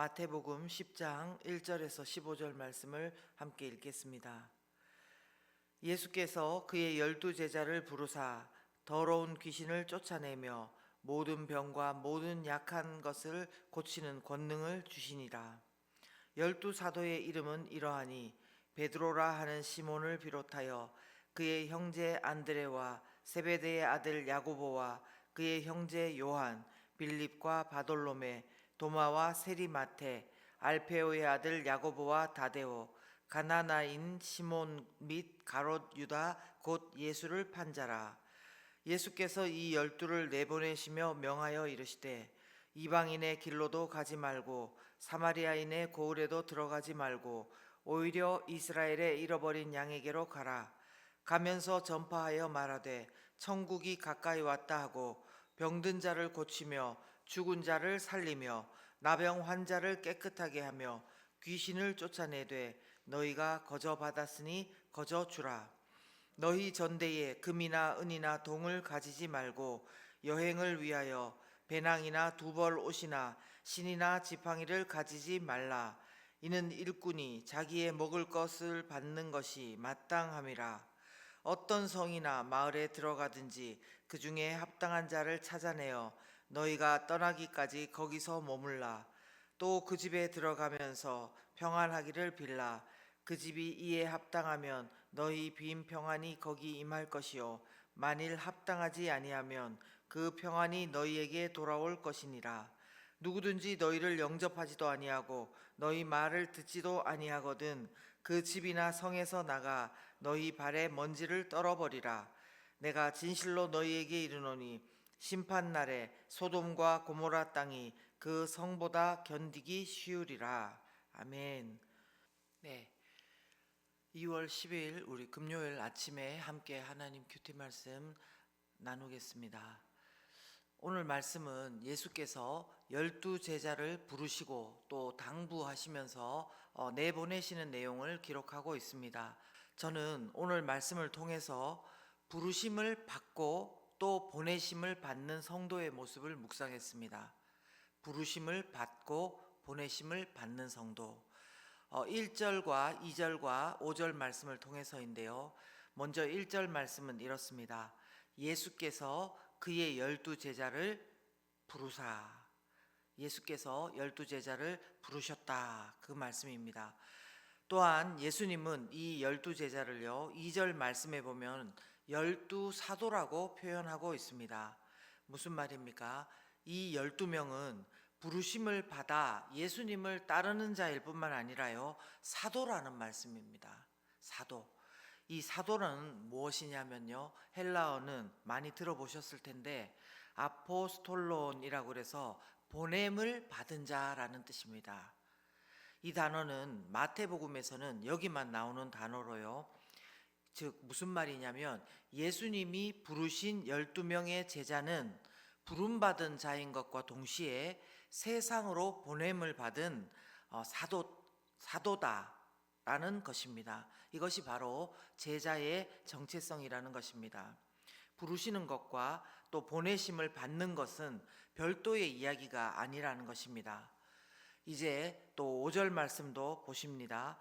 마태복음 10장 1절에서 15절 말씀을 함께 읽겠습니다. 예수께서 그의 12제자를 부르사 더러운 귀신을 쫓아내며 모든 병과 모든 약한 것을 고치는 권능을 주시니라. 12사도의 이름은 이러하니 베드로라 하는 시몬을 비롯하여 그의 형제 안드레와 세베대의 아들 야고보와 그의 형제 요한, 빌립과 바돌로메, 도마와 세리마테, 알페오의 아들 야고보와 다데오, 가나나인 시몬 및 가롯 유다 곧 예수를 판 자라. 예수께서 이 12를 내보내시며 명하여 이르시되 이방인의 길로도 가지 말고 사마리아인의 고을에도 들어가지 말고 오히려 이스라엘의 잃어버린 양에게로 가라. 가면서 전파하여 말하되 천국이 가까이 왔다 하고 병든 자를 고치며 죽은 자를 살리며 나병 환자를 깨끗하게 하며 귀신을 쫓아내되 너희가 거저 받았으니 거저 주라. 너희 전대에 금이나 은이나 동을 가지지 말고 여행을 위하여 배낭이나 두벌 옷이나 신이나 지팡이를 가지지 말라. 이는 일꾼이 자기의 먹을 것을 받는 것이 마땅함이라. 어떤 성이나 마을에 들어가든지 그 중에 합당한 자를 찾아내어 너희가 떠나기까지 거기서 머물라. 또 그 집에 들어가면서 평안하기를 빌라. 그 집이 이에 합당하면 너희 빈 평안이 거기 임할 것이요 만일 합당하지 아니하면 그 평안이 너희에게 돌아올 것이니라. 누구든지 너희를 영접하지도 아니하고 너희 말을 듣지도 아니하거든 그 집이나 성에서 나가 너희 발에 먼지를 떨어버리라. 내가 진실로 너희에게 이르노니 심판날에 소돔과 고모라 땅이 그 성보다 견디기 쉬우리라. 아멘. 네, 2월 10일 우리 금요일 아침에 함께 하나님 큐티 말씀 나누겠습니다. 오늘 말씀은 예수께서 12제자를 부르시고 또 당부하시면서 내보내시는 내용을 기록하고 있습니다. 저는 오늘 말씀을 통해서 부르심을 받고 또 보내심을 받는 성도의 모습을 묵상했습니다. 부르심을 받고 보내심을 받는 성도. 1절과 2절과 5절 말씀을 통해서인데요. 먼저 1절 말씀은 이렇습니다. 예수께서 그의 12제자를 부르사. 예수께서 12제자를 부르셨다. 그 말씀입니다. 또한 예수님은 이 12제자를요 2절 말씀에 보면 12사도라고 표현하고 있습니다. 무슨 말입니까? 이 12명은 부르심을 받아 예수님을 따르는 자일 뿐만 아니라요 사도라는 말씀입니다. 사도. 이 사도는 무엇이냐면요 헬라어는 많이 들어보셨을 텐데 아포스톨론이라고 그래서 보냄을 받은 자라는 뜻입니다. 이 단어는 마태복음에서는 여기만 나오는 단어로요. 즉 무슨 말이냐면 예수님이 부르신 12명의 제자는 부름받은 자인 것과 동시에 세상으로 보냄을 받은 사도다라는 것입니다. 이것이 바로 제자의 정체성이라는 것입니다. 부르시는 것과 또 보내심을 받는 것은 별도의 이야기가 아니라는 것입니다. 이제 또 5절 말씀도 보십니다.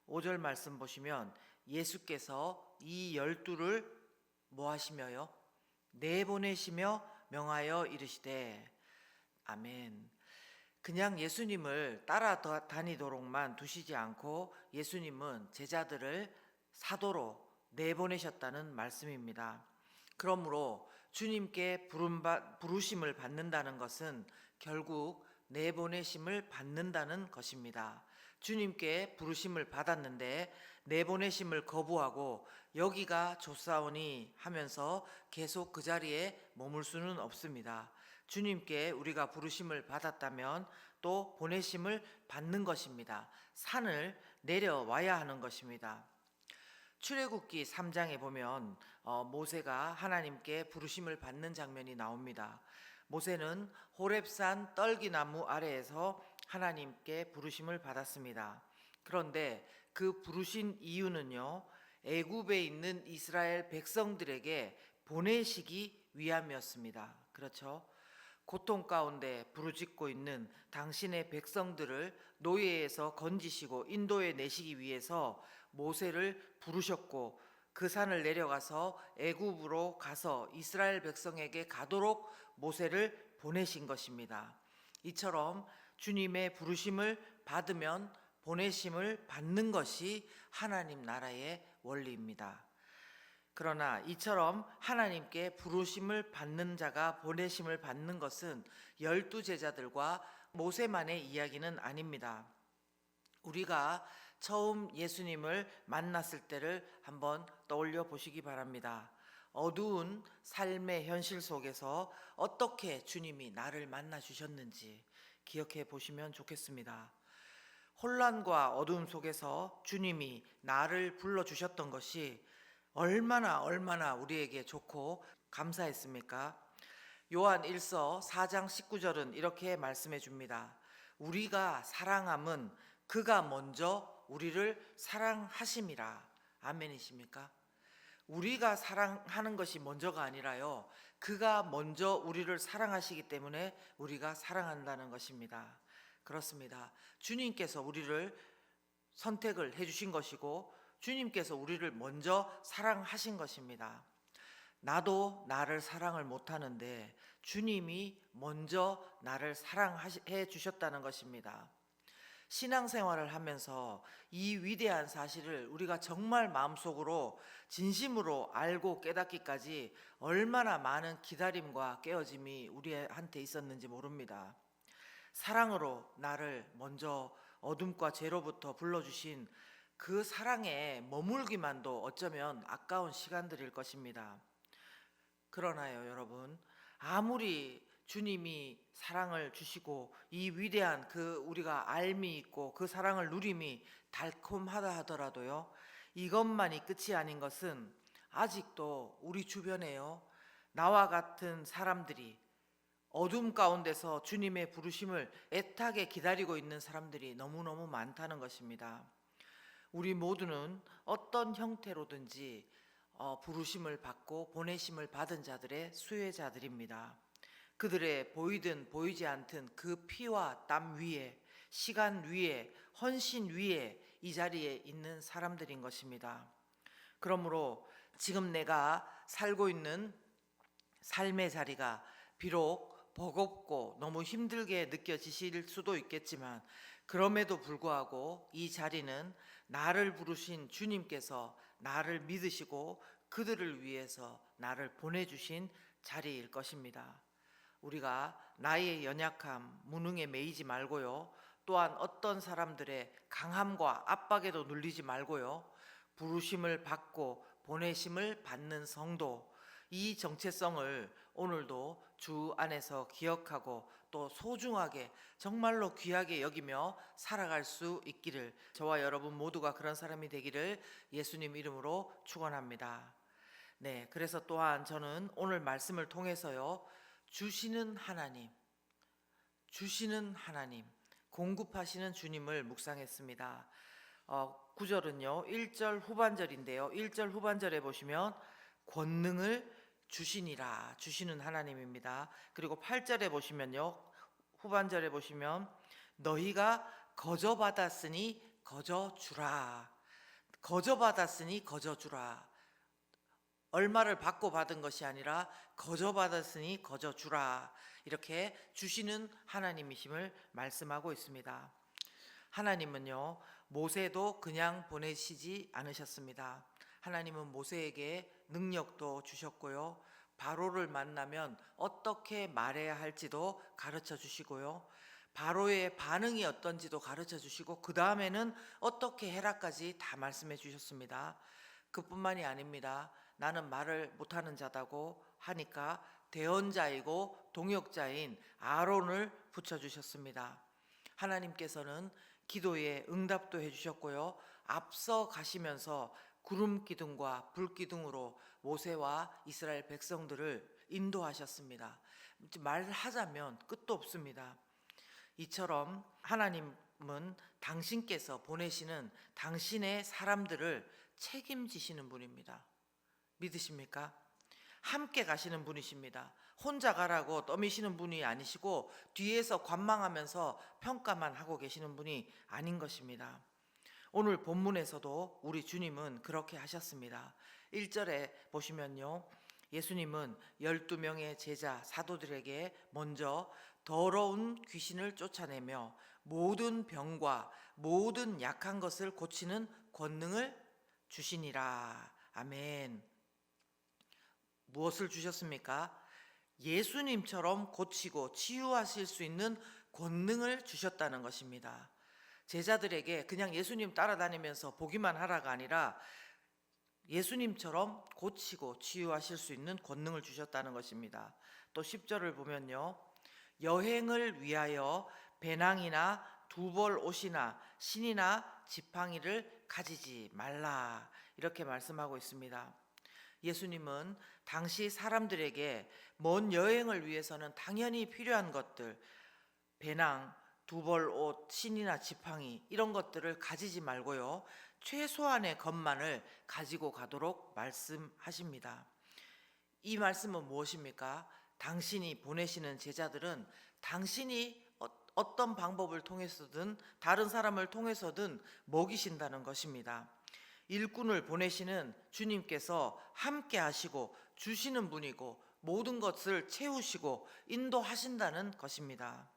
5절 말씀 보시면 예수께서 이 12를 뭐 하시며요? 내보내시며 명하여 이르시되. 아멘. 그냥 예수님을 따라다니도록만 두시지 않고 예수님은 제자들을 사도로 내보내셨다는 말씀입니다. 그러므로 주님께 부르심을 받는다는 것은 결국 내보내심을 받는다는 것입니다. 주님께 부르심을 받았는데 내보내심을 거부하고 여기가 좋사오니 하면서 계속 그 자리에 머물 수는 없습니다. 주님께 우리가 부르심을 받았다면 또 보내심을 받는 것입니다. 산을 내려와야 하는 것입니다. 출애굽기 3장에 보면 모세가 하나님께 부르심을 받는 장면이 나옵니다. 모세는 호렙산 떨기나무 아래에서 하나님께 부르심을 받았습니다. 그런데 그 부르신 이유는요, 애굽에 있는 이스라엘 백성들에게 보내시기 위함이었습니다. 그렇죠? 고통 가운데 부르짖고 있는 당신의 백성들을 노예에서 건지시고 인도에 내시기 위해서 모세를 부르셨고 그 산을 내려가서 애굽으로 가서 이스라엘 백성에게 가도록 모세를 보내신 것입니다. 이처럼 주님의 부르심을 받으면 보내심을 받는 것이 하나님 나라의 원리입니다. 그러나 이처럼 하나님께 부르심을 받는 자가 보내심을 받는 것은 12제자들과 모세만의 이야기는 아닙니다. 우리가 처음 예수님을 만났을 때를 한번 떠올려 보시기 바랍니다. 어두운 삶의 현실 속에서 어떻게 주님이 나를 만나 주셨는지 기억해 보시면 좋겠습니다. 혼란과 어두움 속에서 주님이 나를 불러주셨던 것이 얼마나 우리에게 좋고 감사했습니까? 요한 1서 4장 19절은 이렇게 말씀해 줍니다. 우리가 사랑함은 그가 먼저 우리를 사랑하심이라. 아멘이십니까? 우리가 사랑하는 것이 먼저가 아니라요, 그가 먼저 우리를 사랑하시기 때문에 우리가 사랑한다는 것입니다. 그렇습니다. 주님께서 우리를 선택을 해주신 것이고 주님께서 우리를 먼저 사랑하신 것입니다. 나도 나를 사랑을 못하는데 주님이 먼저 나를 사랑해 주셨다는 것입니다. 신앙생활을 하면서 이 위대한 사실을 우리가 정말 마음속으로 진심으로 알고 깨닫기까지 얼마나 많은 기다림과 깨어짐이 우리한테 있었는지 모릅니다. 사랑으로 나를 먼저 어둠과 죄로부터 불러주신 그 사랑에 머물기만도 어쩌면 아까운 시간들일 것입니다. 그러나요, 여러분, 아무리 주님이 사랑을 주시고 이 위대한 그 우리가 알미 있고 그 사랑을 누림이 달콤하다 하더라도요, 이것만이 끝이 아닌 것은 아직도 우리 주변에요, 나와 같은 사람들이 어둠 가운데서 주님의 부르심을 애타게 기다리고 있는 사람들이 너무너무 많다는 것입니다. 우리 모두는 어떤 형태로든지 부르심을 받고 보내심을 받은 자들의 수혜자들입니다. 그들의 보이든 보이지 않든 그 피와 땀 위에, 시간 위에, 헌신 위에 이 자리에 있는 사람들인 것입니다. 그러므로 지금 내가 살고 있는 삶의 자리가 비록 버겁고 너무 힘들게 느껴지실 수도 있겠지만 그럼에도 불구하고 이 자리는 나를 부르신 주님께서 나를 믿으시고 그들을 위해서 나를 보내주신 자리일 것입니다. 우리가 나의 연약함, 무능에 매이지 말고요, 또한 어떤 사람들의 강함과 압박에도 눌리지 말고요, 부르심을 받고 보내심을 받는 성도, 이 정체성을 오늘도 주 안에서 기억하고 또 소중하게 정말로 귀하게 여기며 살아갈 수 있기를, 저와 여러분 모두가 그런 사람이 되기를 예수님 이름으로 축원합니다. 네, 그래서 또한 저는 오늘 말씀을 통해서요, 주시는 하나님, 공급하시는 주님을 묵상했습니다. 9절은요 1절 후반절인데요, 1절 후반절에 보시면 권능을 주시니라, 주시는 하나님입니다. 그리고 8절에 보시면요, 후반절에 보시면 너희가 거저받았으니 거저주라, 거저받았으니 거저주라. 얼마를 받고 받은 것이 아니라 거저받았으니 거저주라, 이렇게 주시는 하나님이심을 말씀하고 있습니다. 하나님은요, 모세도 그냥 보내시지 않으셨습니다. 하나님은 모세에게 능력도 주셨고요, 바로를 만나면 어떻게 말해야 할지도 가르쳐 주시고요, 바로의 반응이 어떤지도 가르쳐 주시고 그 다음에는 어떻게 해라까지 다 말씀해 주셨습니다. 그뿐만이 아닙니다. 나는 말을 못하는 자다고 하니까 대언자이고 동역자인 아론을 붙여주셨습니다. 하나님께서는 기도에 응답도 해주셨고요, 앞서 가시면서 구름 기둥과 불 기둥으로 모세와 이스라엘 백성들을 인도하셨습니다. 말하자면 끝도 없습니다. 이처럼 하나님은 당신께서 보내시는 당신의 사람들을 책임지시는 분입니다. 믿으십니까? 함께 가시는 분이십니다. 혼자 가라고 떠미시는 분이 아니시고 뒤에서 관망하면서 평가만 하고 계시는 분이 아닌 것입니다. 오늘 본문에서도 우리 주님은 그렇게 하셨습니다. 1절에 보시면요, 예수님은 12명의 제자 사도들에게 먼저 더러운 귀신을 쫓아내며 모든 병과 모든 약한 것을 고치는 권능을 주시니라. 아멘. 무엇을 주셨습니까? 예수님처럼 고치고 치유하실 수 있는 권능을 주셨다는 것입니다. 제자들에게 그냥 예수님 따라다니면서 보기만 하라가 아니라 예수님처럼 고치고 치유하실 수 있는 권능을 주셨다는 것입니다. 또 10절을 보면요, 여행을 위하여 배낭이나 두벌 옷이나 신이나 지팡이를 가지지 말라, 이렇게 말씀하고 있습니다. 예수님은 당시 사람들에게 먼 여행을 위해서는 당연히 필요한 것들, 배낭, 두벌 옷, 신이나 지팡이, 이런 것들을 가지지 말고요, 최소한의 것만을 가지고 가도록 말씀하십니다. 이 말씀은 무엇입니까? 당신이 보내시는 제자들은 당신이 어떤 방법을 통해서든 다른 사람을 통해서든 먹이신다는 것입니다. 일꾼을 보내시는 주님께서 함께 하시고 주시는 분이고 모든 것을 채우시고 인도하신다는 것입니다.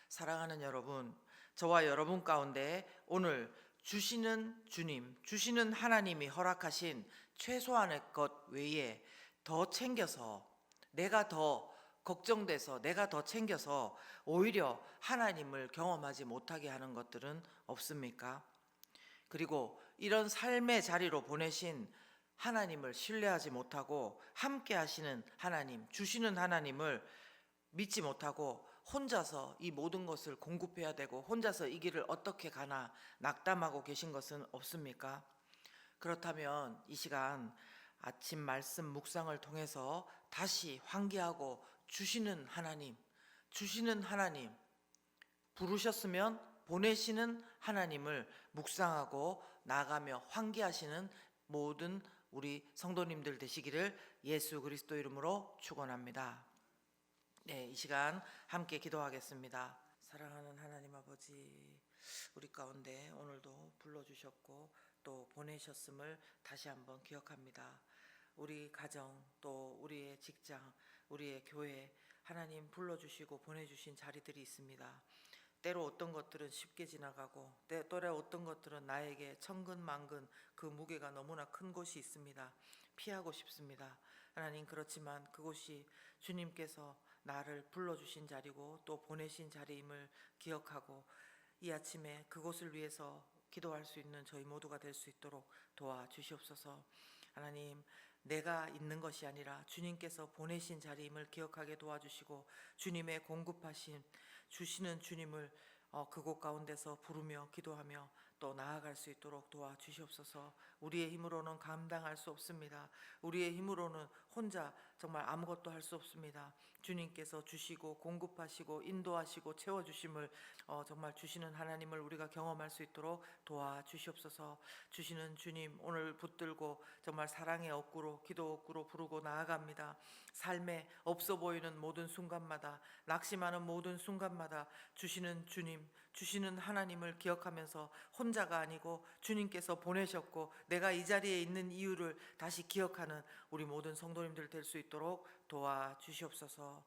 사랑하는 여러분, 저와 여러분 가운데 오늘 주시는 주님, 주시는 하나님이 허락하신 최소한의 것 외에 더 챙겨서, 내가 더 걱정돼서, 내가 더 챙겨서 오히려 하나님을 경험하지 못하게 하는 것들은 없습니까? 그리고 이런 삶의 자리로 보내신 하나님을 신뢰하지 못하고 함께 하시는 하나님, 주시는 하나님을 믿지 못하고 혼자서 이 모든 것을 공급해야 되고 혼자서 이 길을 어떻게 가나 낙담하고 계신 것은 없습니까? 그렇다면 이 시간 아침 말씀 묵상을 통해서 다시 환기하고 주시는 하나님, 부르셨으면 보내시는 하나님을 묵상하고 나아가며 환기하시는 모든 우리 성도님들 되시기를 예수 그리스도 이름으로 축원합니다. 네, 이 시간 함께 기도하겠습니다. 사랑하는 하나님 아버지, 우리 가운데 오늘도 불러주셨고 또 보내셨음을 다시 한번 기억합니다. 우리 가정, 또 우리의 직장, 우리의 교회, 하나님 불러주시고 보내주신 자리들이 있습니다. 때로 어떤 것들은 쉽게 지나가고 때로 어떤 것들은 나에게 천근만근 그 무게가 너무나 큰 곳이 있습니다. 피하고 싶습니다. 하나님, 그렇지만 그곳이 주님께서 나를 불러주신 자리고 또 보내신 자리임을 기억하고 이 아침에 그곳을 위해서 기도할 수 있는 저희 모두가 될 수 있도록 도와주시옵소서. 하나님, 내가 있는 것이 아니라 주님께서 보내신 자리임을 기억하게 도와주시고 주님의 공급하신 주시는 주님을 그곳 가운데서 부르며 기도하며 또 나아갈 수 있도록 도와주시옵소서. 우리의 힘으로는 감당할 수 없습니다. 우리의 힘으로는 혼자 정말 아무것도 할 수 없습니다. 주님께서 주시고 공급하시고 인도하시고 채워주심을 정말 주시는 하나님을 우리가 경험할 수 있도록 도와주시옵소서. 주시는 주님, 오늘 붙들고 정말 사랑의 억구로, 기도 억구로 부르고 나아갑니다. 삶에 없어 보이는 모든 순간마다, 낙심하는 모든 순간마다 주시는 주님, 주시는 하나님을 기억하면서 혼자가 아니고 주님께서 보내셨고 내가 이 자리에 있는 이유를 다시 기억하는 우리 모든 성도님들 될 수 있도록 도와주시옵소서.